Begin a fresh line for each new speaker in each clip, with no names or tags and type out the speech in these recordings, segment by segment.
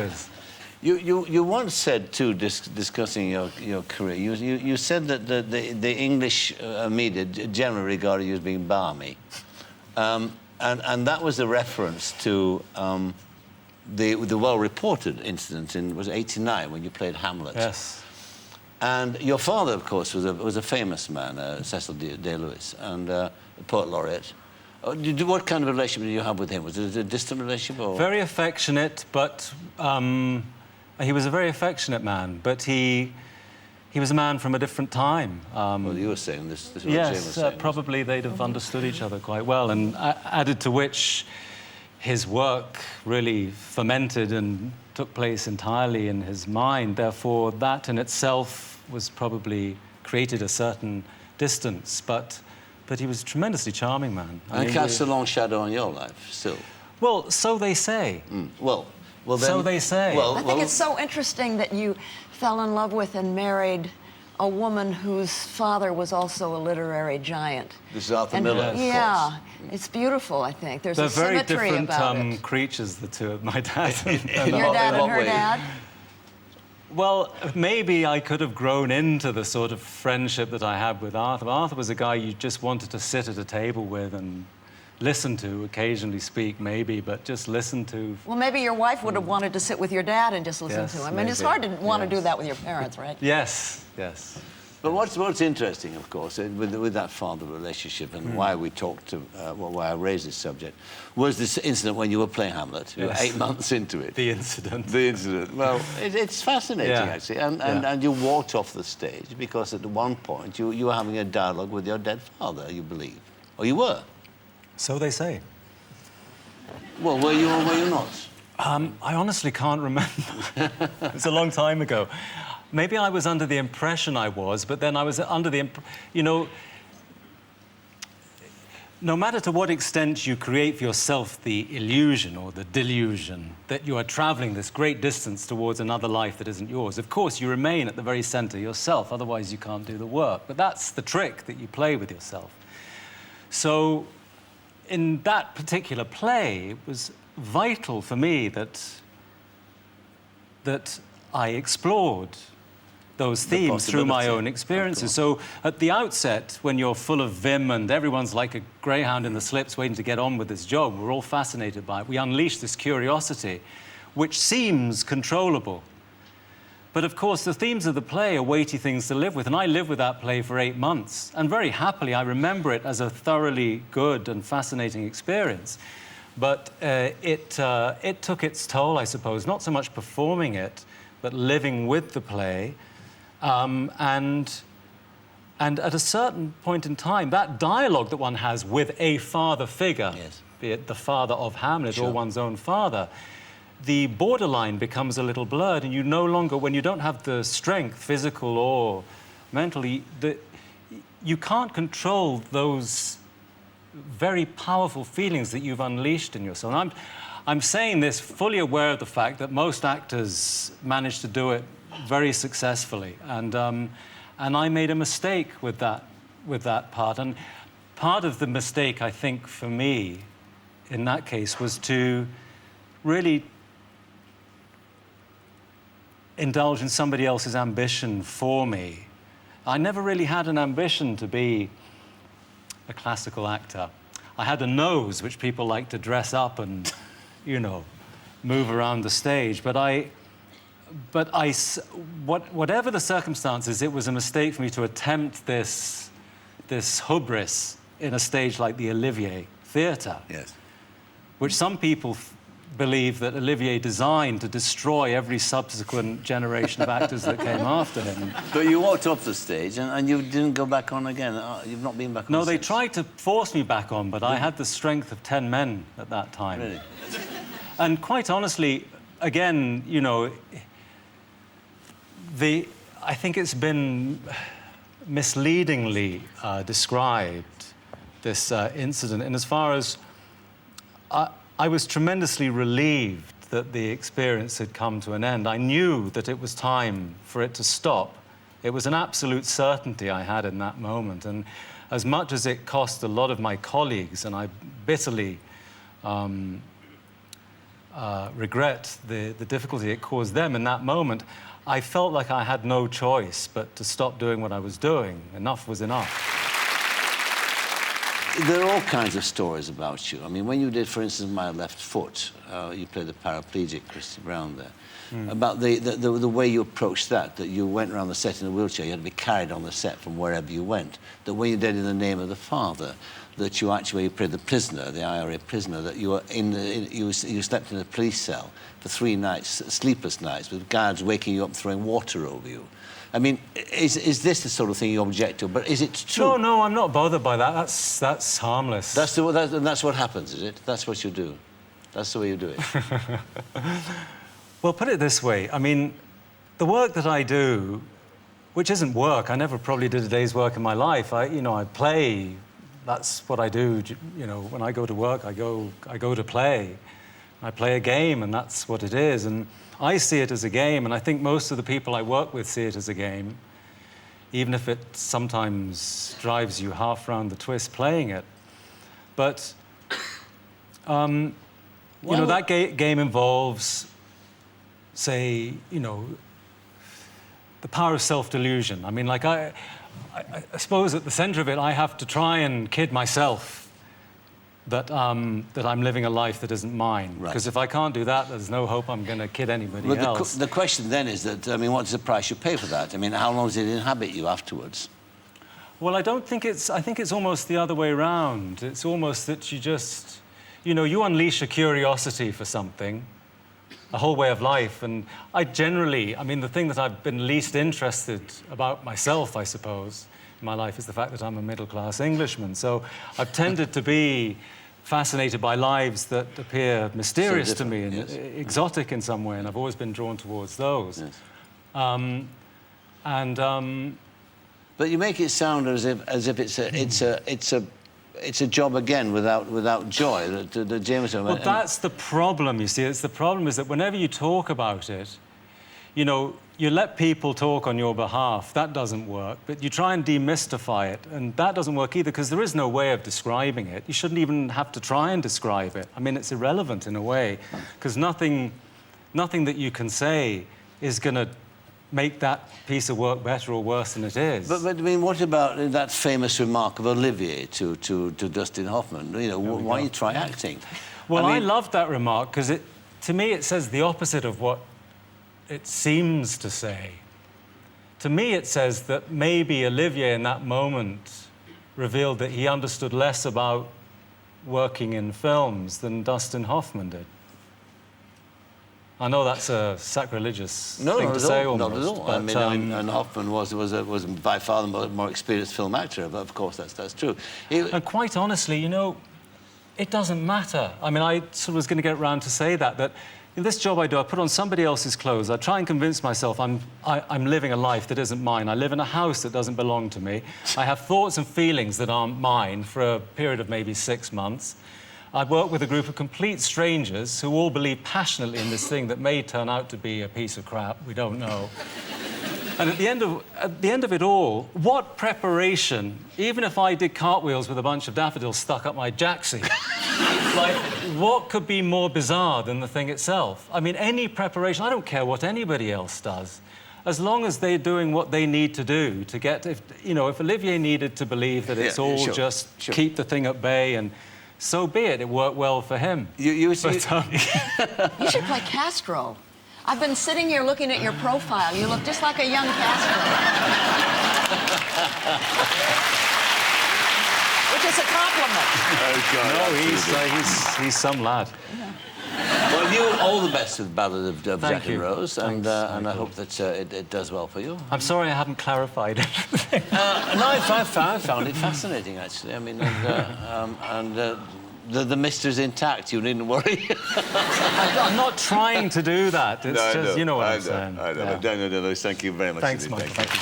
is.
You once said, too, discussing your career, you said that the English media generally regarded you as being balmy. And that was a reference to the well-reported incident in, was it 89, when you played Hamlet?
Yes.
And your father, of course, was a famous man, Cecil Day-Lewis, and a poet laureate. What kind of relationship did you have with him? Was it a distant relationship, or...?
Very affectionate, but he was a very affectionate man, but he was a man from a different time.
Well, you were saying this is what
yes,
Jim was saying.
Probably they'd have understood each other quite well, and added to which his work really fermented and took place entirely in his mind. Therefore, that in itself was probably created a certain distance, but he was a tremendously charming man.
And cast a long shadow on your life, still.
Well, so they say.
Well, then...
So they say.
I think it's so interesting that you fell in love with and married a woman whose father was also a literary giant.
This is Arthur Miller, of course.
Yeah, it's beautiful, I think. There's a symmetry about it.
They're very different creatures, the two of my dad.
Your dad and her dad?
Well, maybe I could have grown into the sort of friendship that I had with Arthur. Arthur was a guy you just wanted to sit at a table with and listen to, occasionally speak, maybe, but just listen to.
Well, maybe your wife would have wanted to sit with your dad and just listen to him. I mean, it's hard to want to do that with your parents, right?
Yes, yes.
But what's interesting, of course, with that father relationship and why we talked to, why I raised this subject, was this incident when you were playing Hamlet. You were 8 months into it.
The incident.
The incident. Well, it's fascinating, actually. And you walked off the stage because at one point you were having a dialogue with your dead father, you believe. Or you were.
So they say.
Well, were you or were you not?
I honestly can't remember. It's a long time ago. Maybe I was under the impression I was, but then I was under the... You know, no matter to what extent you create for yourself the illusion or the delusion that you are travelling this great distance towards another life that isn't yours, of course, you remain at the very centre yourself, otherwise you can't do the work. But that's the trick that you play with yourself. So, in that particular play, it was vital for me that I explored those themes through my own experiences. So at the outset, when you're full of vim and everyone's like a greyhound in the slips waiting to get on with this job, we're all fascinated by it. We unleash this curiosity, which seems controllable. But of course, the themes of the play are weighty things to live with, and I lived with that play for 8 months. And very happily, I remember it as a thoroughly good and fascinating experience. But it took its toll, I suppose, not so much performing it, but living with the play. And at a certain point in time, that dialogue that one has with a father figure, be it the father of Hamlet or one's own father, the borderline becomes a little blurred, and you no longer, when you don't have the strength, physical or mentally, you can't control those very powerful feelings that you've unleashed in yourself. And I'm saying this fully aware of the fact that most actors manage to do it very successfully, and I made a mistake with that part. And part of the mistake, I think, for me, in that case, was to really indulge in somebody else's ambition for me. I never really had an ambition to be a classical actor. I had a nose, which people like to dress up and, you know, move around the stage. Whatever the circumstances, it was a mistake for me to attempt this hubris in a stage like the Olivier Theatre.
Yes.
Which some people believe that Olivier designed to destroy every subsequent generation of actors that came after him.
But you walked off the stage and you didn't go back on again. You've not been back on
No, they
since.
tried to force me back on, but I had the strength of 10 men at that time.
Really?
And quite honestly, again, you know, I think it's been misleadingly described, this incident, in as far as I was tremendously relieved that the experience had come to an end. I knew that it was time for it to stop. It was an absolute certainty I had in that moment. And as much as it cost a lot of my colleagues, and I bitterly regret the difficulty it caused them in that moment, I felt like I had no choice but to stop doing what I was doing. Enough was enough.
There are all kinds of stories about you. I mean, when you did, for instance, My Left Foot, you played the paraplegic Christy Brown there. About the way you approached that you went around the set in a wheelchair, you had to be carried on the set from wherever you went. That when you did In the Name of the Father, that you actually played the prisoner, the IRA prisoner, that you were you slept in a police cell for 3 nights, sleepless nights, with guards waking you up, throwing water over you. I mean, is this the sort of thing you object to? But is it true?
No, I'm not bothered by that. That's harmless.
That's what happens, is it? That's what you do. That's the way you do it.
Well, put it this way. I mean, the work that I do, which isn't work, I never probably did a day's work in my life. I play. That's what I do. You know, when I go to work, I go to play. I play a game, and that's what it is. And I see it as a game, and I think most of the people I work with see it as a game, even if it sometimes drives you half round the twist playing it. But, you know, that game involves, say, you know, the power of self-delusion. I mean, like, I suppose at the center of it, I have to try and kid myself that I'm living a life that isn't mine. Because if I can't do that, there's no hope I'm going to kid anybody else.
The question then is that, I mean, what is the price you pay for that? I mean, how long does it inhabit you afterwards?
Well, I think it's almost the other way around. It's almost that you just, you know, you unleash a curiosity for something, a whole way of life. And I mean, the thing that I've been least interested about myself, I suppose, in my life is the fact that I'm a middle-class Englishman. So I've tended to be fascinated by lives that appear mysterious to me and exotic in some way, and I've always been drawn towards those. Yes.
But you make it sound as if it's a job again without joy. The Jameson.
Well, that's the problem. You see, the problem is that whenever you talk about it, you know, you let people talk on your behalf. That doesn't work. But you try and demystify it, and that doesn't work either, because there is no way of describing it. You shouldn't even have to try and describe it. I mean, it's irrelevant in a way, because nothing that you can say is going to make that piece of work better or worse than it is.
But I mean, what about that famous remark of Olivier to Dustin Hoffman? You know, why you try acting?
Well, I loved that remark, because to me it says the opposite of what it seems to say. To me, it says that maybe Olivier in that moment revealed that he understood less about working in films than Dustin Hoffman did. I know that's a sacrilegious thing to say almost.
Not at all.
But,
I mean, and Hoffman was by far the more experienced film actor, but of course that's true.
And quite honestly, you know, it doesn't matter. I mean, I sort of was going to get around to say that in this job I do, I put on somebody else's clothes. I try and convince myself I'm living a life that isn't mine. I live in a house that doesn't belong to me. I have thoughts and feelings that aren't mine for a period of maybe 6 months. I work with a group of complete strangers who all believe passionately in this thing that may turn out to be a piece of crap. We don't know. And at the end of it all, what preparation, even if I did cartwheels with a bunch of daffodils stuck up my jacksie, like, what could be more bizarre than the thing itself? I mean, any preparation, I don't care what anybody else does, as long as they're doing what they need to do to get, if Olivier needed to believe that it's keep the thing at bay, and so be it. It worked well for him.
You should play Castro. I've been sitting here looking at your profile. You look just like a young Castro. Which is a compliment.
Oh, God,
he's some lad.
Yeah. Well, you all the best with Ballad of Jack and Rose, and I hope that it does well for you.
I'm sorry I haven't clarified everything.
No, I found it fascinating, actually. I mean, the mystery's intact. You needn't worry.
I'm not trying to do that. It's just, you know what I'm saying.
I know. No, thank you very much.
Thanks, Michael. Thank you.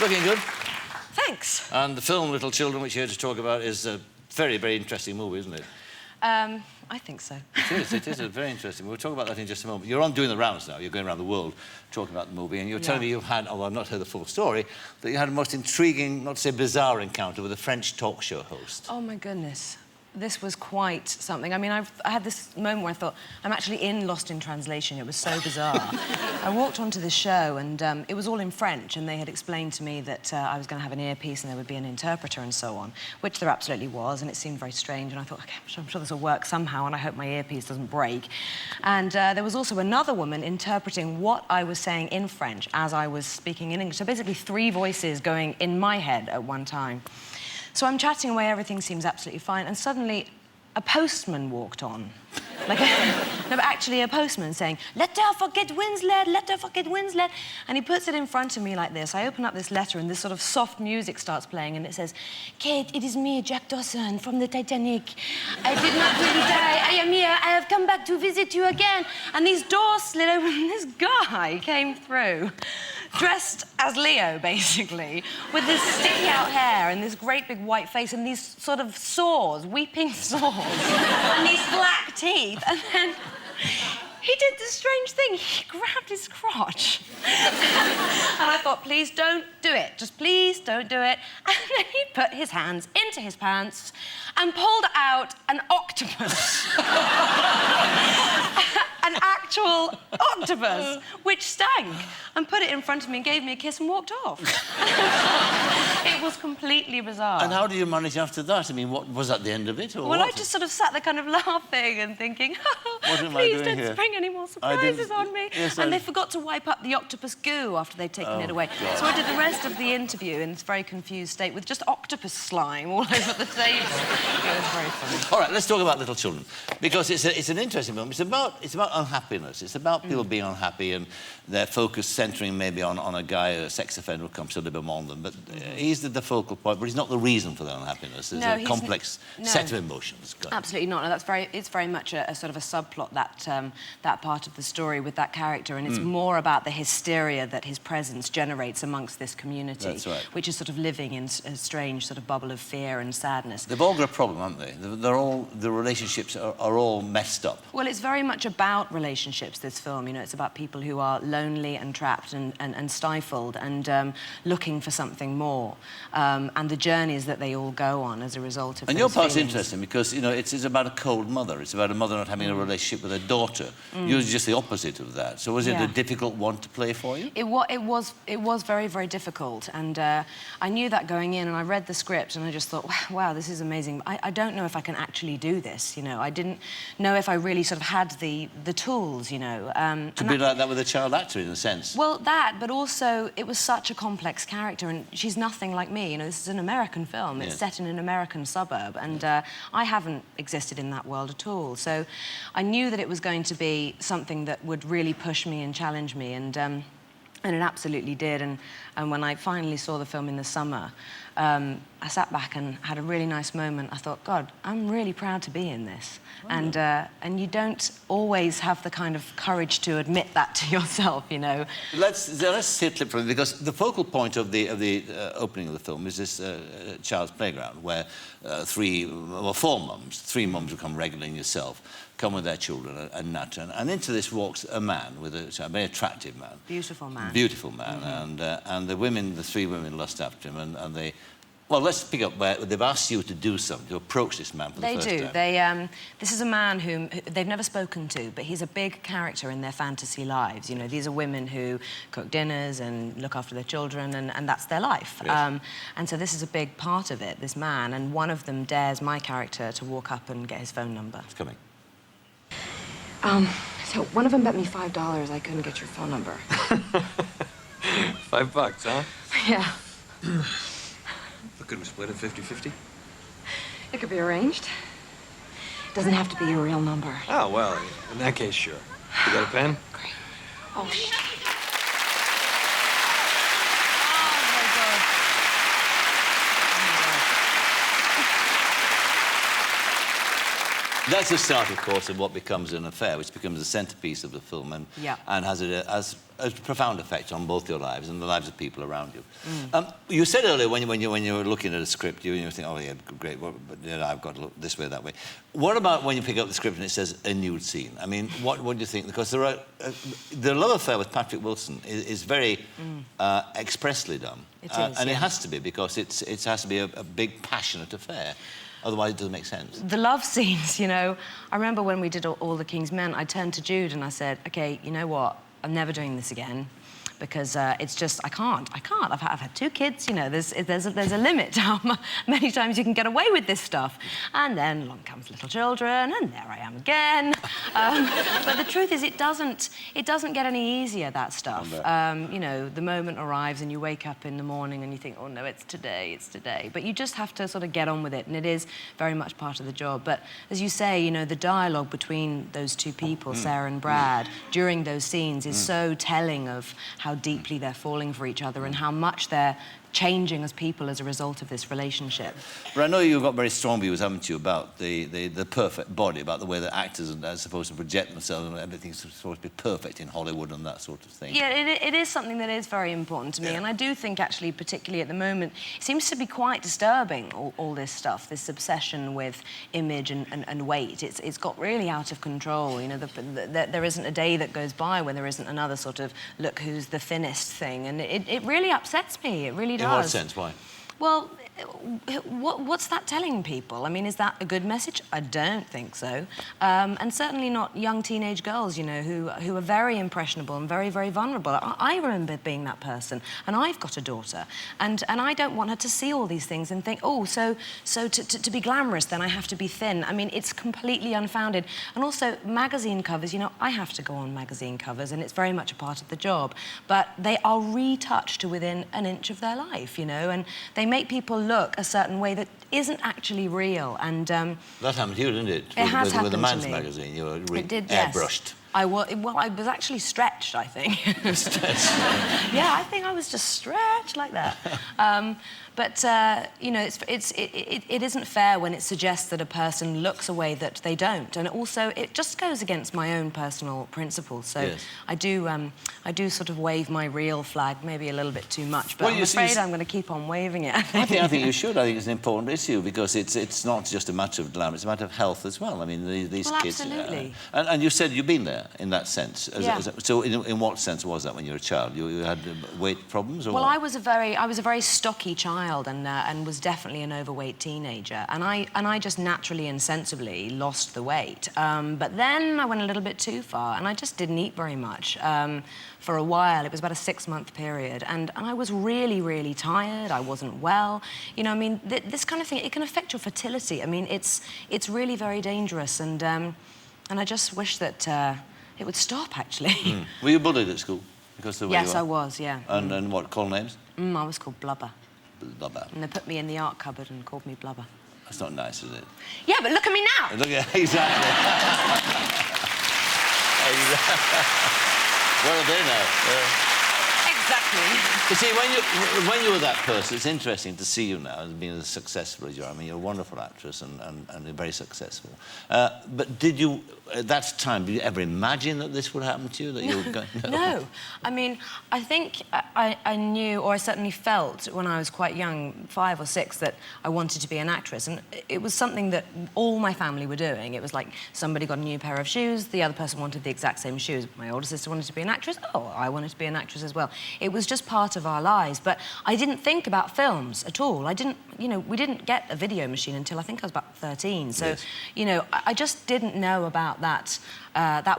Looking good.
Thanks.
Thanks.
And the film Little Children, which you're here to talk about, is a very, very interesting movie, isn't it?
I think so.
It is a very interesting movie. We'll talk about that in just a moment. You're on doing the rounds now. You're going around the world talking about the movie, and you're telling me you've had, although I've not heard the full story, that you had a most intriguing, not to say bizarre, encounter with a French talk show host.
Oh, my goodness. This was quite something. I mean, I had this moment where I thought, I'm actually in Lost in Translation. It was so bizarre. I walked onto the show, and it was all in French, and they had explained to me that I was going to have an earpiece and there would be an interpreter and so on, which there absolutely was, and it seemed very strange, and I thought, OK, I'm sure this will work somehow, and I hope my earpiece doesn't break. And there was also another woman interpreting what I was saying in French as I was speaking in English. So basically 3 voices going in my head at one time. So I'm chatting away, everything seems absolutely fine, and suddenly a postman walked on. Like, no, but actually a postman saying, "Let her forget Winslet, let her forget Winslet." And he puts it in front of me like this. I open up this letter and this sort of soft music starts playing and it says, "Kate, it is me, Jack Dawson, from the Titanic. I did not really die. I am here. I have come back to visit you again." And these doors slid open and this guy came through, dressed as Leo, basically, with this sticky-out hair and this great big white face and these sort of sores, weeping sores, and these black teeth. And then he did this strange thing. He grabbed his crotch. And I thought, please don't do it. Just please don't do it. And then he put his hands into his pants and pulled out an octopus. An actual octopus, which stank, and put it in front of me and gave me a kiss and walked off. It was completely bizarre.
And how do you manage after that? I mean, what was that the end of it, or
well,
what?
I just sort of sat there kind of laughing and thinking,
What am I
please
doing
don't
here?
spring any more surprises on me.
Yes,
and they forgot to wipe up the octopus goo after they'd taken it away.
God.
So I did the rest of the interview in this very confused state with just octopus slime all over the table. It was very funny.
All right, let's talk about Little Children, because it's an interesting film. It's about unhappiness. It's about people being unhappy and their focus centering maybe on a guy, a sex offender who comes to live among them. But he's the focal point, but he's not the reason for their unhappiness. There's a complex set of emotions.
Absolutely not. No, it's very much a sort of a subplot, that part of the story with that character, and it's more about the hysteria that his presence generates amongst this community,
That's right.
which is sort of living in a strange sort of bubble of fear and sadness.
They've all got a problem, haven't they? The relationships are all messed up.
Well, it's very much about relationships, this film. You know, it's about people who are lonely and trapped and stifled and looking for something more, and the journeys that they all go on as a result of
And
those
your part's
feelings.
interesting because, you know, it's about a cold mother. It's about a mother not having a relationship with her daughter. You're just the opposite of that. So was it a difficult one to play for you?
It was very, very difficult, and I knew that going in, and I read the script, and I just thought, wow, this is amazing. I don't know if I can actually do this, you know. I didn't know if I really sort of had the tools, you know.
To be like that with a child actor, in a sense.
Well, that, but also it was such a complex character, and she's nothing like me. You know, this is an American film. It's set in an American suburb, and I haven't existed in that world at all. So I knew that it was going to be something that would really push me and challenge me, and it absolutely did. And when I finally saw the film in the summer, I sat back and had a really nice moment. I thought, God, I'm really proud to be in this. And you don't always have the kind of courage to admit that to yourself, you know.
Let's see a clip from it, because the focal point of the opening of the film is this child's playground, where 3 mums, 3 mums who come regularly, and yourself, come with their children and Nat, and into this walks a man with a very attractive man.
Beautiful man.
Beautiful man, and the 3 women lust after him, and they... Well, let's pick up where they've asked you to do something, to approach this man for the first time.
They do. This is a man whom they've never spoken to, but he's a big character in their fantasy lives. You know, these are women who cook dinners and look after their children, and that's their life.
Yes.
And so this is a big part of it, this man, and one of them dares my character to walk up and get his phone number.
It's coming.
So one of them bet me $5 I couldn't get your phone number.
$5, huh?
Yeah.
But couldn't we split it 50-50?
It could be arranged. It doesn't have to be your real number.
Oh, well, in that case, sure. You got a pen?
Great. Oh, shit.
That's the start, of course, of what becomes an affair, which becomes the centrepiece of the film and has a profound effect on both your lives and the lives of people around you. You said earlier when you were looking at a script, you think, oh, yeah, great, but I've got to look this way, that way. What about when you pick up the script and it says a nude scene? I mean, what do you think? Because the love affair with Patrick Wilson is very expressly done.
It is,
and it has to be, because it has to be a big, passionate affair. Otherwise, it doesn't make sense.
The love scenes, you know, I remember when we did All the King's Men, I turned to Jude and I said, OK, you know what? I'm never doing this again, because it's just, I can't. I've had 2 kids, you know, there's a limit to how many times you can get away with this stuff. And then along comes little children, and there I am again. But the truth is, it doesn't get any easier, that stuff. You know, the moment arrives and you wake up in the morning and you think, oh no, it's today. But you just have to sort of get on with it, and it is very much part of the job. But as you say, you know, the dialogue between those 2 people, Sarah and Brad, during those scenes is so telling of how deeply they're falling for each other and how much they're changing as people as a result of this relationship.
But I know you've got very strong views, haven't you, about the perfect body, about the way that actors are supposed to project themselves, and everything's supposed to be perfect in Hollywood and that sort of thing.
Yeah, it is something that is very important to me, and I do think, actually, particularly at the moment, it seems to be quite disturbing, all this stuff, this obsession with image and weight. It's got really out of control, you know, there isn't a day that goes by when there isn't another sort of look who's the thinnest thing, and it really upsets me, it really does.
In what sense? Why?
Well, what's that telling people? I mean, is that a good message? I don't think so. And certainly not young teenage girls, you know, who are very impressionable and very, very vulnerable. I remember being that person, and I've got a daughter, and I don't want her to see all these things and think, oh, so to be glamorous, then I have to be thin. I mean, it's completely unfounded. And also, magazine covers, you know, I have to go on magazine covers, and it's very much a part of the job, but they are retouched to within an inch of their life, you know, and they make people look a certain way that isn't actually real, and
that happened to you, didn't it?
It has happened
with the Man's
to me.
magazine, you were
It did,
airbrushed.
Yes. I was actually stretched, I think.
Stretched?
Yeah, I think I was just stretched like that. But you know, it isn't fair when it suggests that a person looks a way that they don't, and also it just goes against my own personal principles. So yes. I do sort of wave my real flag, maybe a little bit too much, but I'm afraid I'm going to keep on waving it.
I think you should. I think it's an important issue, because it's not just a matter of glamour; it's a matter of health as well. I mean, these kids.
Absolutely.
And you said you've been there in that sense.
Yeah.
So in what sense was that when you were a child? You had weight problems, or
well,
what?
I was a very stocky child, and was definitely an overweight teenager, and I just naturally and sensibly lost the weight. But then I went a little bit too far, and I just didn't eat very much for a while. It was about a 6-month period, and I was really, really tired. I wasn't well. You know, I mean, this kind of thing, it can affect your fertility. I mean, it's really very dangerous, and I just wish that it would stop, actually.
Were you bullied at school because of the way
Yes,
you are?
I was, yeah.
And what, call names?
I was called Blubber.
Blubber.
And they put me in the art cupboard and called me Blubber.
That's not nice, is it?
Yeah, but look at me now!
Look at exactly. What are they now?
Exactly.
You see, when you were that person, it's interesting to see you now as being as successful as you are. I mean, you're a wonderful actress and you're very successful. But did you, at that time, did you ever imagine that this would happen to you? That you were going, no.
No. I mean, I think I knew, or I certainly felt when I was quite young, 5 or 6, that I wanted to be an actress. And it was something that all my family were doing. It was like somebody got a new pair of shoes, the other person wanted the exact same shoes. My older sister wanted to be an actress. Oh, I wanted to be an actress as well. It was just part of our lives. But I didn't think about films at all. I didn't, you know, we didn't get a video machine until I think I was about 13. So, yes. You know, I just didn't know about that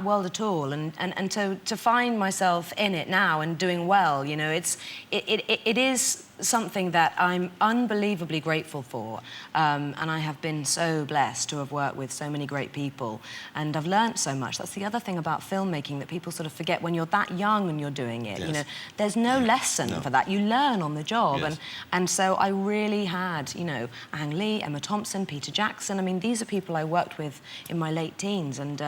world at all. And to find myself in it now and doing well, you know, it is something that I'm unbelievably grateful for, and I have been so blessed to have worked with so many great people, and I've learnt so much. That's the other thing about filmmaking that people sort of forget when you're that young and you're doing it. Yes. You know, there's no lesson for that. You learn on the job. Yes. And so I really had, you know, Ang Lee, Emma Thompson, Peter Jackson. I mean, these are people I worked with in my late teens, and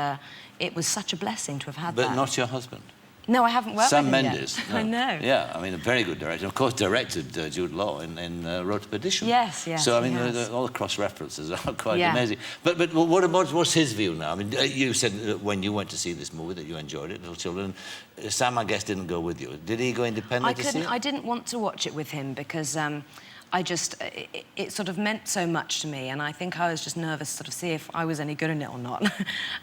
it was such a blessing to have had that.
But not your husband?
No, I haven't worked
Sam
with him
Mendes.
yet.
No.
I know.
Yeah, I mean, a very good director. Of course, directed Jude Law in Road to Perdition.
Yes, yes,
So, I mean,
he has.
all the cross-references are quite
Yeah.
amazing. But what's his view now? I mean, you said that when you went to see this movie that you enjoyed it, Little Children. Sam, I guess, didn't go with you. Did he go independently to see it?
I didn't want to watch it with him because it sort of meant so much to me, and I think I was just nervous to sort of see if I was any good in it or not.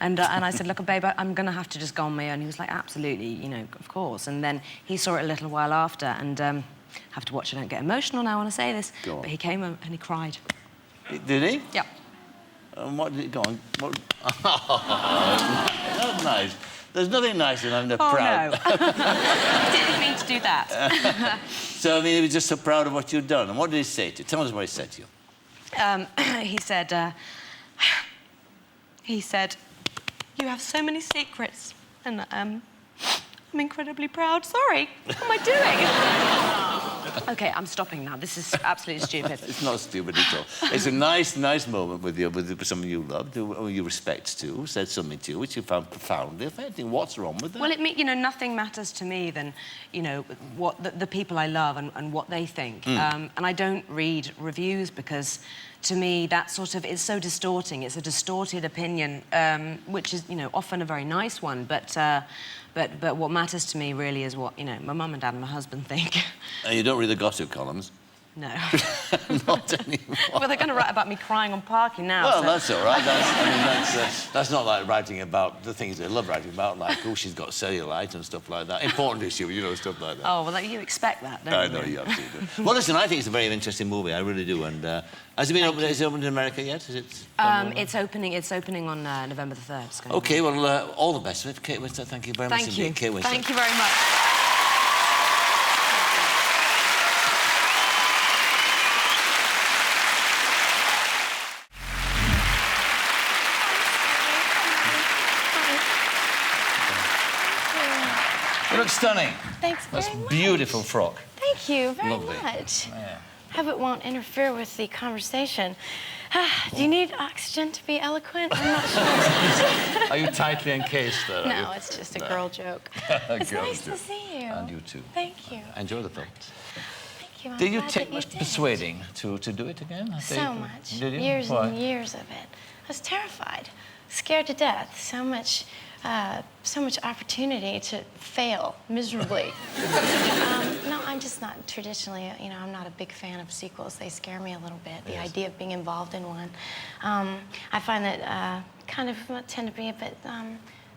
and I said, look, babe, I'm going to have to just go on my own. He was like, absolutely, you know, of course. And then he saw it a little while after, and have to watch it. I don't get emotional now when I say this,
Go on.
but he came and he cried.
Did he?
Yeah.
What did he go on? What? That's nice. There's nothing nicer than having a proud.
No. I didn't mean to do that.
So, I mean, he was just so proud of what you'd done. And what did he say to you? Tell us what he said to you.
He said, you have so many secrets, and I'm incredibly proud. Sorry, what am I doing? OK, I'm stopping now. This is absolutely stupid.
It's not stupid at all. It's a nice moment with someone you loved, who you respect too, who said something to you which you found profoundly affecting. What's wrong with that?
Well, you know, nothing matters to me than, you know, what the people I love and what they think. And I don't read reviews because, to me, that sort of is so distorting. It's a distorted opinion, which is, you know, often a very nice one, but what matters to me really is what, you know, my mum and dad and my husband think.
And you don't read the gossip columns?
No.
Not anymore.
Well, they're going to write about me crying on parking now.
Well,
so.
that's all right. That's not like writing about the things they love writing about, like, oh, she's got cellulite and stuff like that. Important issue, you know, stuff like that.
Oh, well, you expect that, don't you?
I know, you absolutely do. Well, listen, I think it's a very interesting movie. I really do. And has it been opened? Is it opened in America yet? Is it?
It's opening on November the 3rd. It's going
OK, well, all the best with it. Kate Winslet, thank you very much
Thank you.
indeed. Kate Winslet.
Thank you very much.
You look stunning.
Thanks very
That's
much.
beautiful frock.
Thank you very
Lovely.
much.
Yeah.
Hope it won't interfere with the conversation. Do you need oxygen to be eloquent? I'm not sure.
Are you tightly encased there?
No, it's just a girl joke. It's
Girl
nice
joke.
to see you.
And you too.
Thank you.
Enjoy the film.
Thank you. I'm
Did you
glad
take
that
much
did.
persuading to do it again?
So much.
Did you?
Years
Why?
and years of it. I was terrified, scared to death. So much opportunity to fail miserably. No, I'm just not traditionally, you know, I'm not a big fan of sequels. They scare me a little bit, the idea of being involved in one. I find that kind of tend to be a bit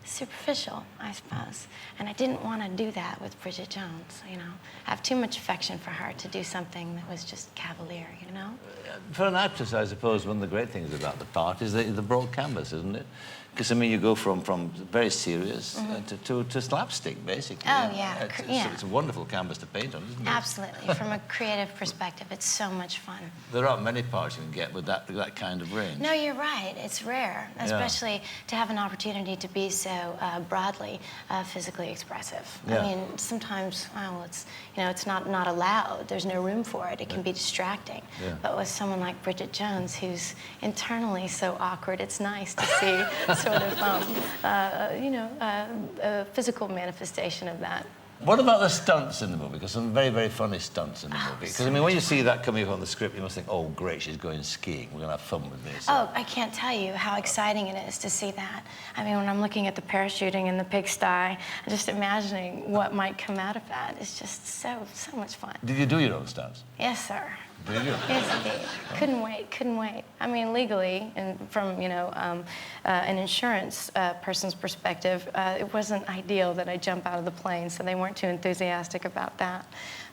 superficial, I suppose. And I didn't want to do that with Bridget Jones, you know. I have too much affection for her to do something that was just cavalier, you know?
For an actress, I suppose, one of the great things about the part is the broad canvas, isn't it? Because, I mean, you go from very serious to slapstick, basically.
Oh, yeah.
It's a wonderful canvas to paint on, isn't it?
Absolutely. From a creative perspective, it's so much fun.
There aren't many parts you can get with that kind of range.
No, you're right. It's rare, especially to have an opportunity to be so broadly physically expressive.
Yeah.
I mean, sometimes, well, it's not allowed. There's no room for it. It can be distracting.
Yeah.
But with someone like Bridget Jones, who's internally so awkward, it's nice to see sort of, a physical manifestation of that.
What about the stunts in the movie? Because some very, very funny stunts in the movie. Because, I mean, when you see that coming up on the script, you must think, oh, great, she's going skiing. We're going to have fun with this.
Oh, I can't tell you how exciting it is to see that. I mean, when I'm looking at the parachuting in the pigsty, I'm just imagining what might come out of that. It's just so much fun.
Did you do your own stunts?
Yes, sir.
Did you?
Yes, indeed. Couldn't wait. I mean, legally, and from, an insurance person's perspective, it wasn't ideal that I jump out of the plane, so they weren't too enthusiastic about that.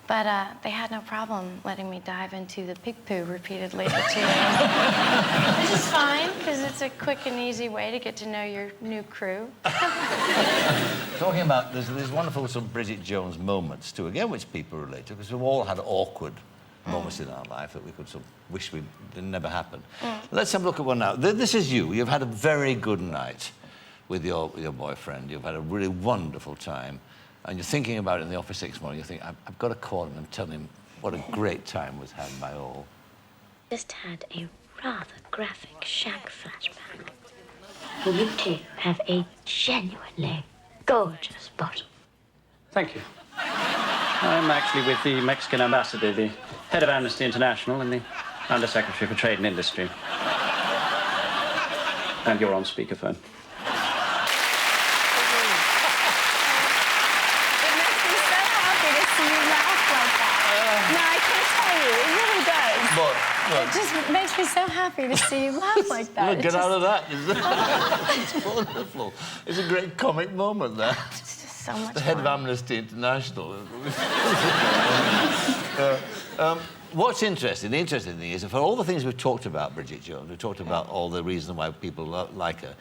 But they had no problem letting me dive into the pig poo repeatedly for 2 days. This is fine, because it's a quick and easy way to get to know your new crew.
Talking about, there's wonderful sort of Bridget Jones moments, too, again, which people relate to, because we've all had awkward moments in our life that we could sort of wish we didn't never happen. Let's have a look at one now. This is you. You've had a very good night with your boyfriend. You've had a really wonderful time. And you're thinking about it in the office next morning. You think, I've got to call him and tell him what a great time was had by all.
Just had a rather graphic shack flashback. For we two have a genuinely gorgeous bottom.
Thank you. I'm actually with the Mexican ambassador, the head of Amnesty International, and the Undersecretary for Trade and Industry. And you're on speakerphone.
It makes me so happy to see you laugh like that. No, I can't tell you. It really does.
What?
It just makes me so happy to see you laugh like that.
Look, get out of that. It's wonderful. It's a great comic moment there.
It's just so much
The head
fun.
of Amnesty International. What's interesting, the interesting thing is, for all the things we've talked about Bridget Jones, we've talked about all the reasons why people like her.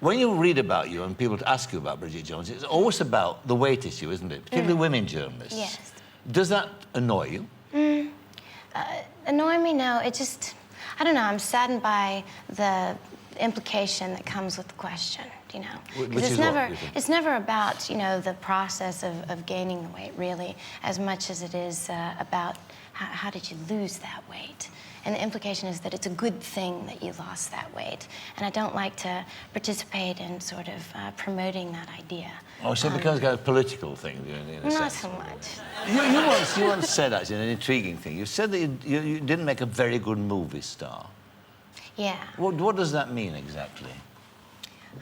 When you read about you and people ask you about Bridget Jones, it's always about the weight issue, isn't it? Particularly women journalists.
Yes.
Does that annoy you?
Annoy me? No, it just, I don't know, I'm saddened by the implication that comes with the question, you know?
Which
Because
is what, you think?
it's never about, you know, the process of gaining the weight, really, as much as it is about how did you lose that weight. And the implication is that it's a good thing that you lost that weight. And I don't like to participate in sort of promoting that idea.
Oh, so because it's a political thing, in a
Not
sense.
so much.
You once said, actually, an intriguing thing. You said that you didn't make a very good movie star.
Yeah.
What does that mean exactly?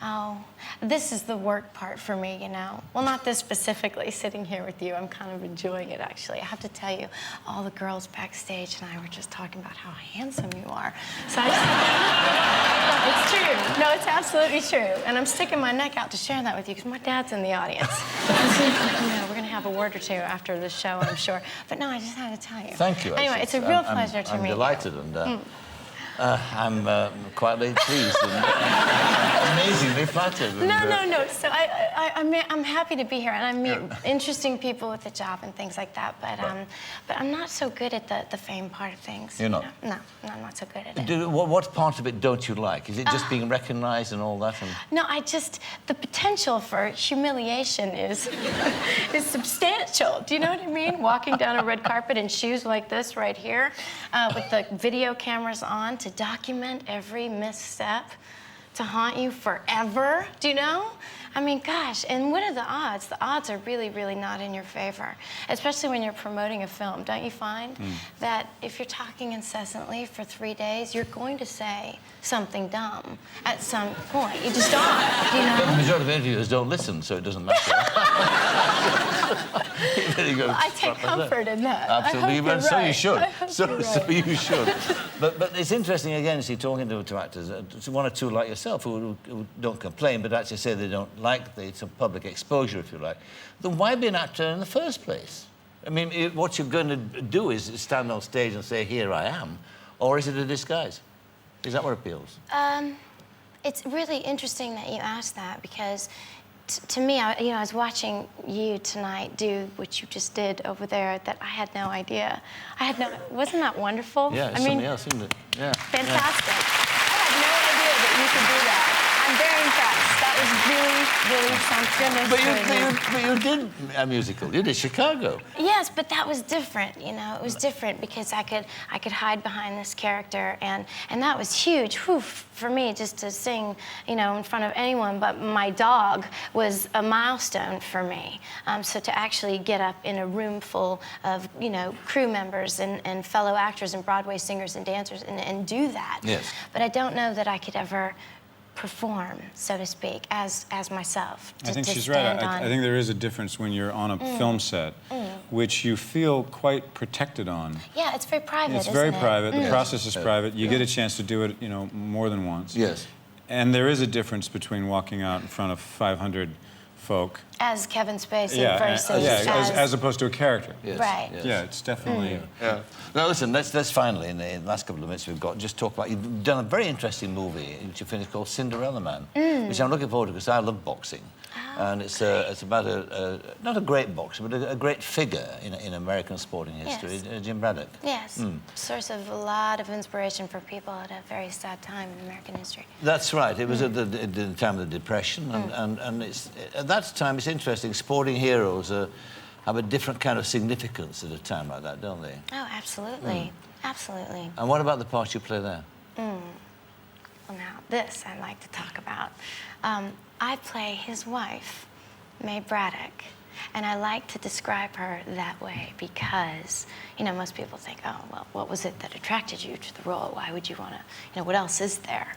Oh, this is the work part for me, you know. Well, not this specifically, sitting here with you. I'm kind of enjoying it, actually. I have to tell you, all the girls backstage and I were just talking about how handsome you are. So I just... It's true. No, it's absolutely true. And I'm sticking my neck out to share that with you because my dad's in the audience. You know, we're going to have a word or two after the show, I'm sure. But no, I just had to tell you.
Thank you.
Anyway, it's a real pleasure to meet you.
I'm delighted and... I'm quietly pleased and amazingly flattered.
No. So I'm happy to be here, and I meet interesting people with the job and things like that. But I'm not so good at the fame part of things.
You're not?
No, I'm not so good at it.
What part of it don't you like? Is it just being recognised and all that?
No, the potential for humiliation is substantial. Do you know what I mean? Walking down a red carpet in shoes like this right here, with the video cameras on to document every misstep, to haunt you forever. Do you know? I mean, gosh, and what are the odds? The odds are really, really not in your favor, especially when you're promoting a film. Don't you find that if you're talking incessantly for 3 days, you're going to say something dumb at some point? You just are, do you know?
The majority of interviewers don't listen, so it doesn't matter.
I take comfort in that.
Absolutely,
I hope you're
so
right.
you should.
I hope
So
you're right.
you should. But it's interesting, again, you see, talking to actors, one or two like yourself who don't complain, but actually say they don't like some public exposure, if you like. Then why be an actor in the first place? I mean, what you're going to do is stand on stage and say, here I am, or is it a disguise? Is that what appeals?
It's really interesting that you asked that because to me, I was watching you tonight do what you just did over there that I had no idea. Wasn't that wonderful?
Yeah, it's something else, isn't it? Yeah.
Fantastic. Yeah. I had no idea that you could do that. I'm very impressed. That was really, really something.
But you did a musical. You did Chicago.
Yes, but that was different, you know. It was different because I could hide behind this character, and that was huge. Whew, for me, just to sing, you know, in front of anyone but my dog was a milestone for me. So to actually get up in a room full of, you know, crew members and fellow actors and Broadway singers and dancers and do that.
Yes.
But I don't know that I could ever perform, so to speak, as myself.
I think she's right. I think there is a difference when you're on a film set, which you feel quite protected on.
Yeah, it's very private,
It's very
isn't it?
private. The process is private. You get a chance to do it, you know, more than once.
Yes.
And there is a difference between walking out in front of 500 folk.
As Kevin Spacey versus
as opposed to a character.
Yes,
right.
yes.
Yeah, it's definitely...
Now, listen, let's finally, in the last couple of minutes we've got, just talk about... You've done a very interesting movie, which you finished, called Cinderella Man, which I'm looking forward to because I love boxing. And it's about not a great boxer, but a great figure in American sporting history, Jim Braddock.
Yes, source of a lot of inspiration for people at a very sad time in American history.
That's right. It was at the time of the Depression, and it's, at that time, it's interesting, sporting heroes have a different kind of significance at a time like that, don't they?
Oh, absolutely. Absolutely.
And what about the part you play there?
Well, now, this I'd like to talk about. I play his wife, May Braddock. And I like to describe her that way because, you know, most people think, oh, well, what was it that attracted you to the role? Why would you want to, you know, what else is there?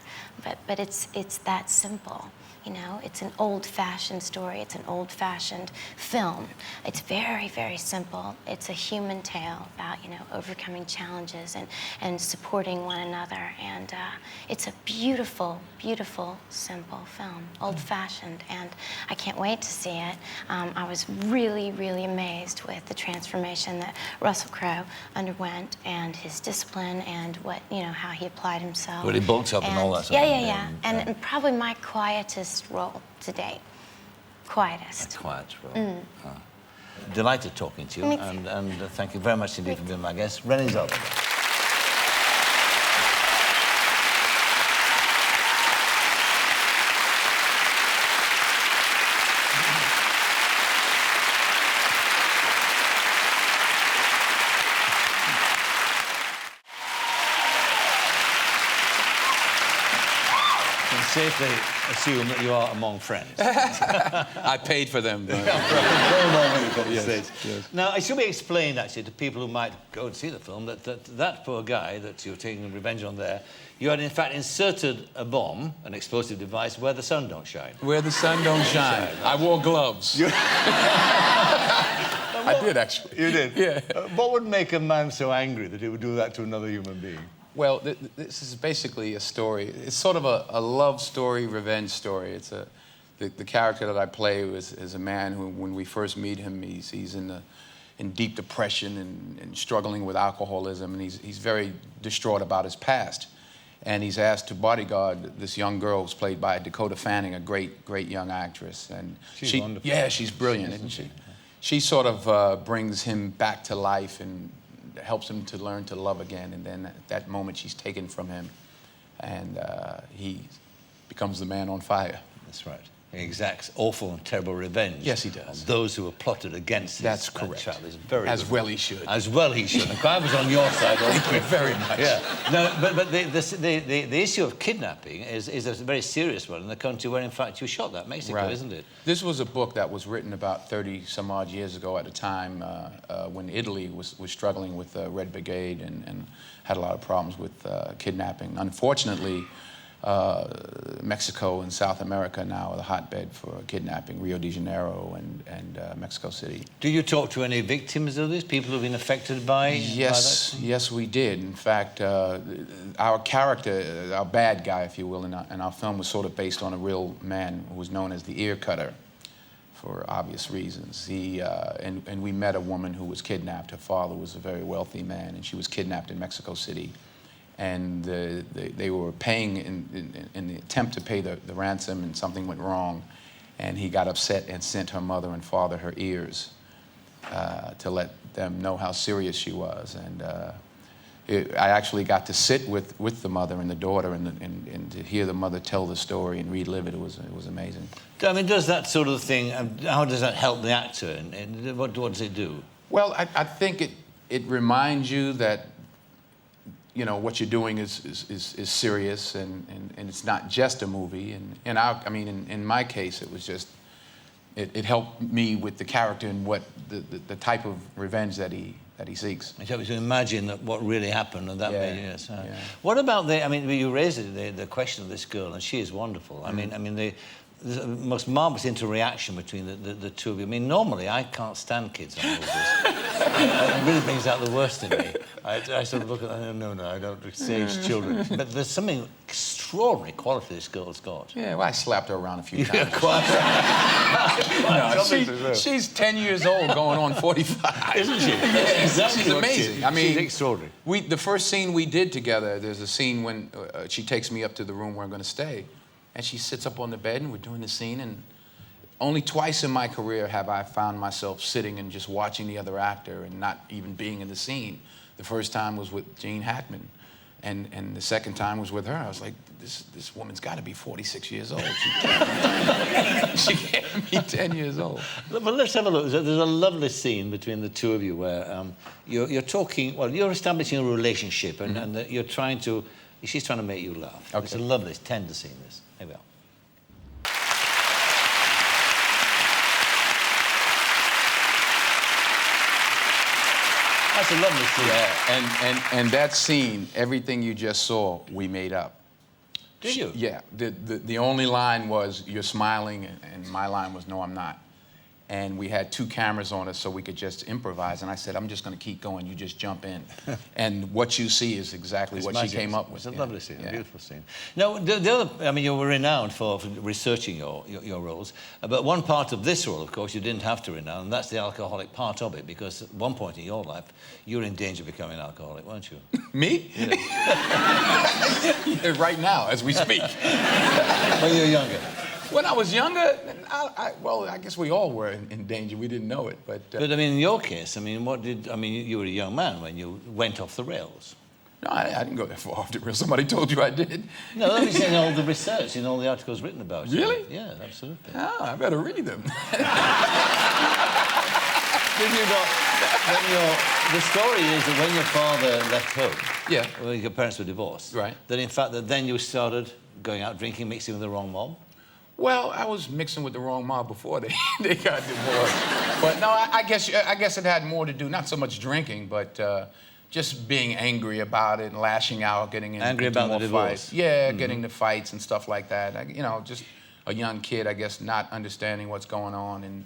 But it's that simple. You know, it's an old-fashioned story. It's an old-fashioned film. It's very, very simple. It's a human tale about, you know, overcoming challenges and supporting one another. And it's a beautiful, beautiful, simple film, old-fashioned. And I can't wait to see it. I was really, really amazed with the transformation that Russell Crowe underwent and his discipline and what, you know, how he applied himself.
Well, he bulked up and all that sort of thing.
Yeah. And probably my quietest role to date. Quietest.
A quiet role. Delighted talking to you, and thank you very much indeed for being my guest. Renee's over. Safely assume that you are among friends.
I paid for them.
Yes. Now, it should be explained, actually, to people who might go and see the film, that poor guy that you're taking revenge on there, you had, in fact, inserted a bomb, an explosive device, where the sun don't shine.
Where the sun don't shine. I wore gloves. I did, actually.
You did?
Yeah.
What would make a man so angry that he would do that to another human being?
Well, this is basically a story. It's sort of a love story, revenge story. It's the character that I play is a man who, when we first meet him, he's in deep depression and struggling with alcoholism, and he's very distraught about his past. And he's asked to bodyguard this young girl who's played by Dakota Fanning, a great young actress. And
she's wonderful.
Yeah, she's brilliant, isn't she? She sort of brings him back to life and helps him to learn to love again, and then at that moment she's taken from him, and he becomes the man on fire.
That's right. He exacts awful and terrible revenge.
Yes, he does.
On those who have plotted against him.
That's correct.
That is very
As
good.
well he should.
As well he should. If I was on your side,
Thank you very much.
Yeah. No, but the issue of kidnapping is a very serious one in the country where, in fact, you shot that, Mexico,
Right.
isn't it?
This was a book that was written about 30-some-odd years ago at a time when Italy was struggling with the Red Brigade and had a lot of problems with kidnapping. Unfortunately, Mexico and South America now are the hotbed for kidnapping, Rio de Janeiro and Mexico City.
Do you talk to any victims of this, people who've been affected by
Yes, yes, we did. In fact, our character, our bad guy, if you will, in our film was sort of based on a real man who was known as the ear cutter, for obvious reasons. And we met a woman who was kidnapped. Her father was a very wealthy man, and she was kidnapped in Mexico City. And they were paying in the attempt to pay the ransom, and something went wrong, and he got upset and sent her mother and father her ears to let them know how serious she was. And I actually got to sit with the mother and the daughter and to hear the mother tell the story and relive it. It was amazing.
I mean, does that sort of thing, how does that help the actor, and what does it do?
Well, I think it reminds you that, you know, what you're doing is serious, and it's not just a movie. And I mean, in my case, it was just, it helped me with the character and what the type of revenge that he seeks.
It helps you to imagine what really happened, and that made yes.
Yeah.
What about I mean, you raised the question of this girl, and she is wonderful. I mean, the most marvellous interreaction between the two of you. I mean, normally I can't stand kids on movies. It really brings out the worst in me. I sort of look at them, no, I don't stage children. But there's something extraordinary quality this girl's got.
Yeah, well, I slapped her around a few times.
No,
she's 10 years old, going on 45.
Isn't she?
Yeah,
exactly.
she's amazing. I mean,
she's extraordinary.
The first scene we did together, there's a scene when she takes me up to the room where I'm going to stay, and she sits up on the bed, and we're doing the scene, and only twice in my career have I found myself sitting and just watching the other actor and not even being in the scene. The first time was with Gene Hackman, and the second time was with her. I was like, this woman's got to be 46 years old. She can't be 10 years old.
But let's have a look. There's a lovely scene between the two of you where you're talking, well, you're establishing a relationship, and you're trying to, she's trying to make you laugh.
Okay.
It's a lovely, tender scene, this. Here we are. That's a lovely scene.
Yeah, and that scene, everything you just saw, we made up.
Did you?
Yeah. The only line was, "You're smiling," and my line was, "No, I'm not." And we had 2 cameras on us so we could just improvise. And I said, "I'm just going to keep going. You just jump in." And what you see is exactly what she came up with.
It's a lovely scene, a beautiful scene. Now, the other, I mean, you were renowned for researching your roles. But one part of this role, of course, you didn't have to renown, and that's the alcoholic part of it, because at one point in your life, you were in danger of becoming an alcoholic, weren't you?
Me?
Yeah.
Right now, as we speak.
When you were younger.
When I was younger, well, I guess we all were in danger. We didn't know it, but...
But, I mean, in your case, I mean, you were a young man when you went off the rails.
No, I didn't go that far off the rails. Somebody told you I did.
No, that was in all the research, in all the articles written about you.
Really?
Yeah, absolutely.
Oh, I better read them.
Did you not... the story is that when your father left home,
yeah,
when your parents were divorced,
right,
that in fact that then you started going out drinking, mixing with the wrong mob.
Well, I was mixing with the wrong mob before they got divorced. But no, I guess it had more to do, not so much drinking, but just being angry about it and lashing out, getting into more fights. Yeah, getting into fights and stuff like that. You know, just a young kid, I guess, not understanding what's going on and,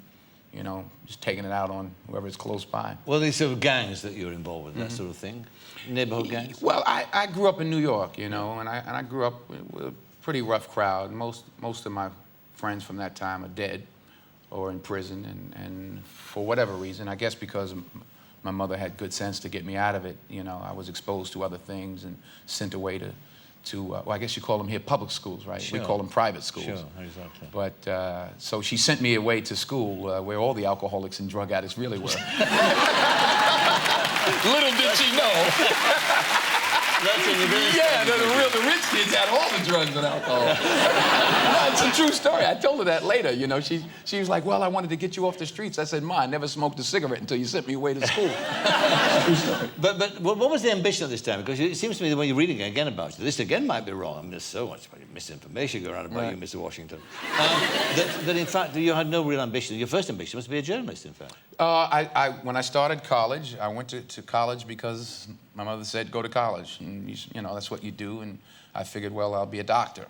you know, just taking it out on whoever's close by.
Well, these sort of gangs that you're involved with, that sort of thing, neighborhood gangs.
Well, I grew up in New York, you know, and I grew up with a pretty rough crowd. Most of my friends from that time are dead or in prison, and for whatever reason, I guess because my mother had good sense to get me out of it, you know, I was exposed to other things and sent away to well, I guess you call them here public schools, right?
Sure.
We call them private schools.
Sure, exactly.
But, so she sent me away to school where all the alcoholics and drug addicts really were. Little did she know. Yeah, the rich kids had all the drugs and alcohol. No, it's a true story. I told her that later. You know, she was like, "Well, I wanted to get you off the streets." I said, "Ma, I never smoked a cigarette until you sent me away to school." True story.
But what was the ambition at this time? Because it seems to me that when you're reading again about you, this again might be wrong. I mean, there's so much misinformation going around about you, Mr. Washington. That in fact you had no real ambition. Your first ambition was to be a journalist, in fact.
When I started college, I went to college because my mother said, "Go to college." And you know, that's what you do. And I figured, well, I'll be a doctor.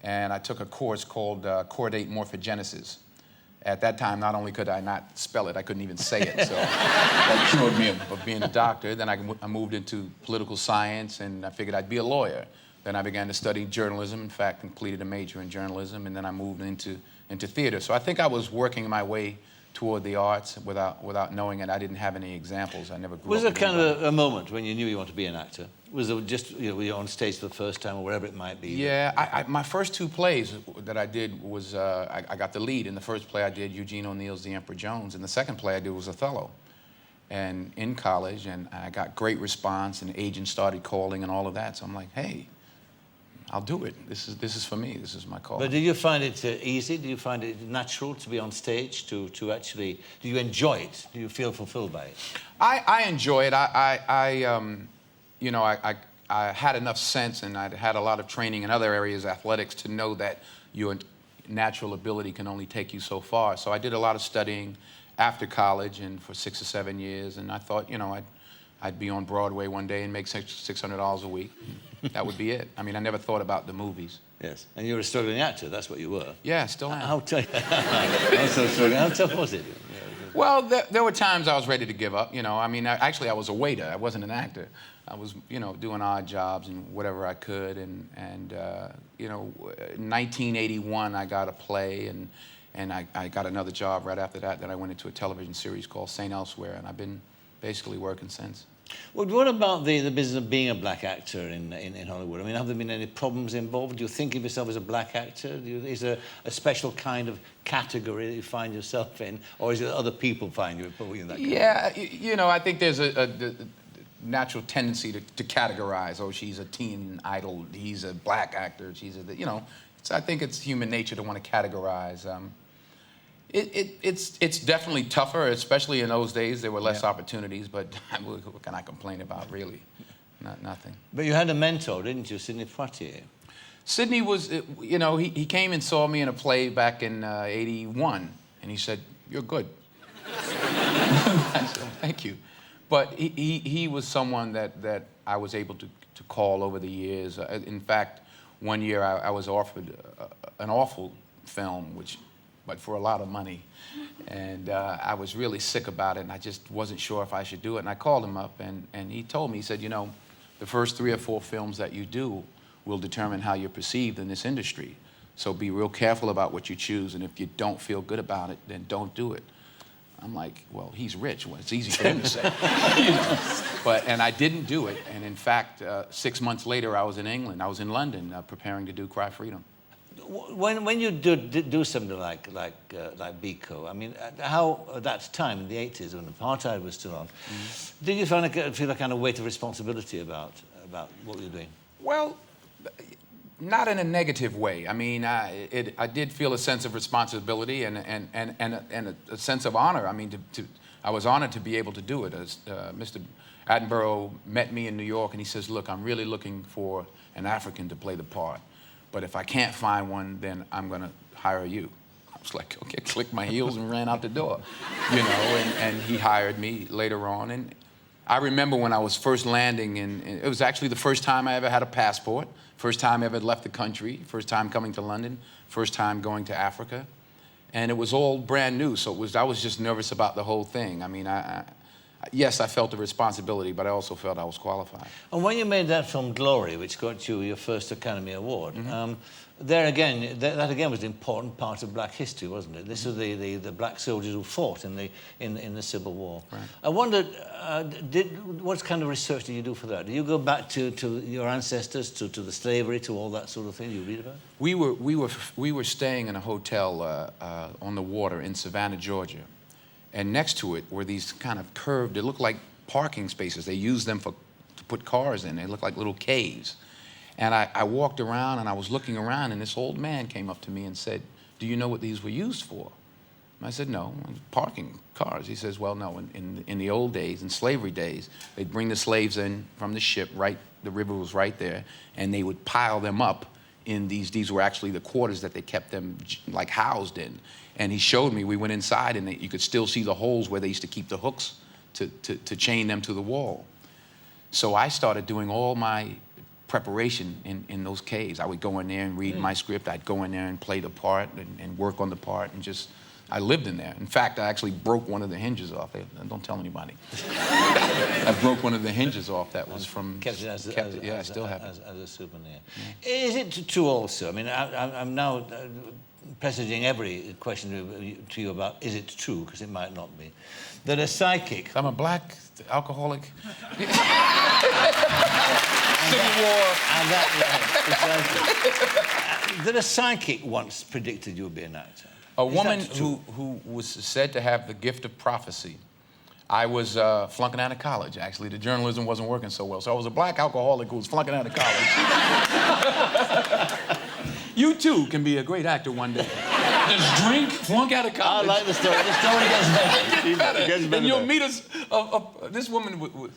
And I took a course called chordate morphogenesis. At that time, not only could I not spell it, I couldn't even say it. So that cured me of being a doctor. Then I moved into political science, and I figured I'd be a lawyer. Then I began to study journalism. In fact, completed a major in journalism, and then I moved into theater. So I think I was working my way toward the arts without knowing it. I didn't have any examples. I never grew up.
Was there kind of a moment when you knew you wanted to be an actor? Was it just, you know, were you on stage for the first time or wherever it might be?
Yeah, my first 2 plays that I did was, I got the lead. In the first play I did Eugene O'Neill's The Emperor Jones, and the second play I did was Othello. And in college, and I got great response, and agents started calling and all of that. So I'm like, hey, I'll do it. This is for me. This is my call.
But did you find it easy? Did you find it natural to be on stage? To actually, do you enjoy it? Do you feel fulfilled by it?
I enjoy it. You know, I had enough sense, and I'd had a lot of training in other areas, athletics, to know that your natural ability can only take you so far. So I did a lot of studying after college, and for 6 or 7 years, and I thought, you know, I'd be on Broadway one day and make $600 a week. That would be it. I mean, I never thought about the movies.
Yes, and you were a struggling actor. That's what you were.
Yeah, still am.
How tough was it?
Well, there were times I was ready to give up. You know, I mean, actually, I was a waiter. I wasn't an actor. I was, you know, doing odd jobs and whatever I could. And you know, in 1981, I got a play, and I got another job right after that. Then I went into a television series called St. Elsewhere, and I've been basically working since.
Well, what about the business of being a black actor in Hollywood? I mean, have there been any problems involved? Do you think of yourself as a black actor? Is there a special kind of category that you find yourself in? Or is it other people find you in that category?
Yeah, you know, I think there's a natural tendency to categorize. Oh, she's a teen idol. He's a black actor. She's a, you know, I think it's human nature to want to categorize. It's definitely tougher, especially in those days. There were less opportunities, but what can I complain about, really? Nothing.
But you had a mentor, didn't you, Sidney Poitier?
Sidney was, you know, he came and saw me in a play back in '81, and he said, "You're good." I said, "Thank you." But he was someone that I was able to call over the years. In fact, one year I was offered an awful film, but for a lot of money. And I was really sick about it, and I just wasn't sure if I should do it. And I called him up, and he told me, he said, you know, the first 3 or 4 films that you do will determine how you're perceived in this industry. So be real careful about what you choose, and if you don't feel good about it, then don't do it. I'm like, well, he's rich. Well, it's easy for him to say. You know? And I didn't do it. And in fact, 6 months later, I was in England. I was in London preparing to do Cry Freedom.
When you do something like Biko, I mean, how at that time in the 80s when apartheid was still on, did you feel a kind of weight of responsibility about what you were doing?
Well, not in a negative way. I mean, I did feel a sense of responsibility and a sense of honor. I mean, I was honored to be able to do it. As Mr. Attenborough met me in New York, and he says, "Look, I'm really looking for an African to play the part. But if I can't find one, then I'm going to hire you." I was like, okay, clicked my heels and ran out the door, you know, and he hired me later on. And I remember when I was first landing, and it was actually the first time I ever had a passport, first time I ever left the country, first time coming to London, first time going to Africa. And it was all brand new, so I was just nervous about the whole thing. I mean, yes, I felt the responsibility, but I also felt I was qualified.
And when you made that film Glory, which got you your first Academy Award, there again, that again was an important part of black history, wasn't it? This was the black soldiers who fought in the Civil War. Right. I wondered, what kind of research did you do for that? Did you go back to your ancestors, to the slavery, to all that sort of thing you read about?
We were staying in a hotel on the water in Savannah, Georgia. And next to it were these kind of curved, they looked like parking spaces. They used them to put cars in. They looked like little caves. And I walked around, and I was looking around, and this old man came up to me and said, "Do you know what these were used for?" And I said, "No, parking cars." He says, "Well, no, in the old days, in slavery days, they'd bring the slaves in from the ship, the river was right there, and they would pile them up in these were actually the quarters that they kept them like housed in." And he showed me, we went inside, and you could still see the holes where they used to keep the hooks to chain them to the wall. So I started doing all my preparation in those caves. I would go in there and read my script. I'd go in there and play the part and work on the part, and I lived in there. In fact, I actually broke one of the hinges off. Don't tell anybody. I broke one of the hinges off that was from...
Kept it
I still have it.
As a souvenir. Yeah. Is it true also, I mean, I'm now presaging every question to you about, is it true, because it might not be, that a psychic...
I'm a black alcoholic.
Civil War. And that a psychic once predicted you would be an actor.
A woman who was said to have the gift of prophecy. I was flunking out of college, actually. The journalism wasn't working so well. So I was a black alcoholic who was flunking out of college. You, too, can be a great actor one day. Just drink, flunk out of college.
I like the story. The story gets better.
It gets better. And you'll meet us... this woman was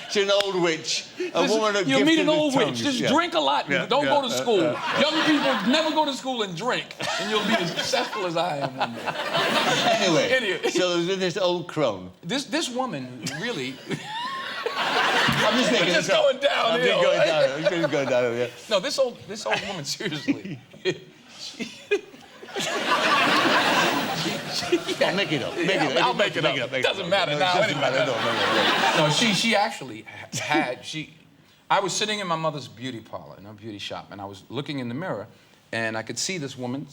she's an old witch.
You'll meet an old witch. Just drink a lot. Don't go to school. Young people never go to school and drink. And you'll be as successful as I am one day.
Anyway. So there's this old crone.
This woman really...
I'm just thinking.
Just going down.
I'm just going down. Yeah.
No, this old woman, seriously.
Make it up.
I'll make it up. It doesn't matter now. It doesn't matter. No, she actually had. I was sitting in my mother's beauty parlor, in her beauty shop, and I was looking in the mirror, and I could see this woman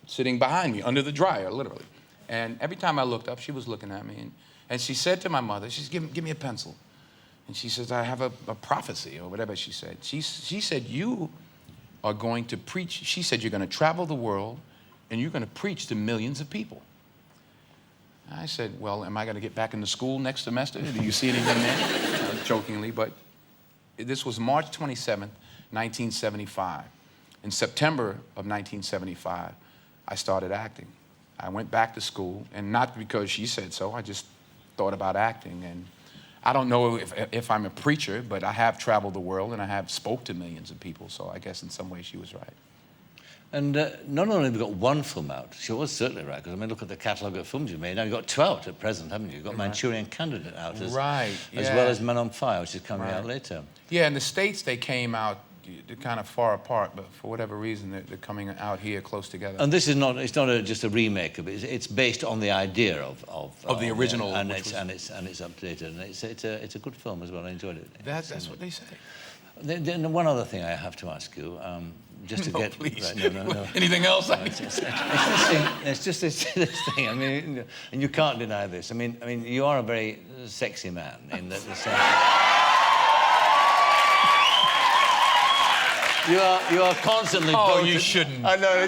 sitting behind me under the dryer, literally. And every time I looked up, she was looking at me, and she said to my mother, she said, give me a pencil. And she says, I have a prophecy, or whatever she said. She said, you are going to preach. She said, you're going to travel the world, and you're going to preach to millions of people. I said, well, am I going to get back into school next semester? Do you see anything there? Jokingly, but this was March 27th, 1975. In September of 1975, I started acting. I went back to school, and not because she said so, I just thought about acting. And I don't know if I'm a preacher, but I have traveled the world and I have spoke to millions of people, so I guess in some ways she was right.
And not only have we got one film out, she was certainly right, because I mean, look at the catalogue of films you've made. Now you've got 2 out at present, haven't you? You've got Manchurian Candidate out as well as Men on Fire, which is coming out later.
Yeah, in the States they came out kind of far apart, but for whatever reason they're coming out here close together.
And this is not, it's not just a remake of it, it's based on the idea of
the original.
And it's updated, and it's a good film as well, I enjoyed it.
That's what they say.
Then one other thing I have to ask you, just to
no,
get...
please.
Right, no.
Anything else?
It's just this thing, I mean, and you can't deny this. I mean, you are a very sexy man in the sense you are constantly...
Oh, you shouldn't.
I know,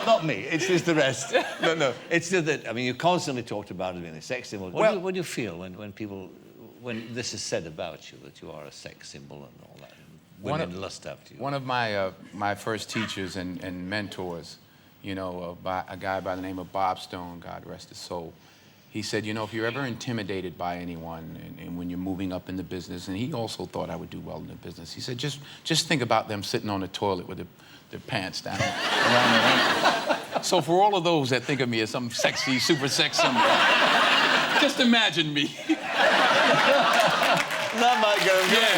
not me, it's just the rest. No, it's just that, I mean, you constantly talked about it being a sex symbol. What do you feel when this is said about you, that you are a sex symbol and all that? Women lust after you.
One of my my first teachers and mentors, you know, a guy by the name of Bob Stone, God rest his soul, he said, you know, if you're ever intimidated by anyone and when you're moving up in the business, and he also thought I would do well in the business, he said, just think about them sitting on the toilet with their pants down around their ankles. So for all of those that think of me as some sexy, super sex symbol, just imagine me.
That might go good.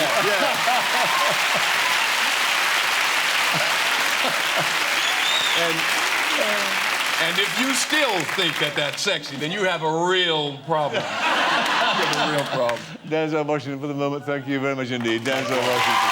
And if you still think that that's sexy, then you have a real problem. You have a real problem.
Denzel Washington for the moment. Thank you very much indeed. Denzel Washington.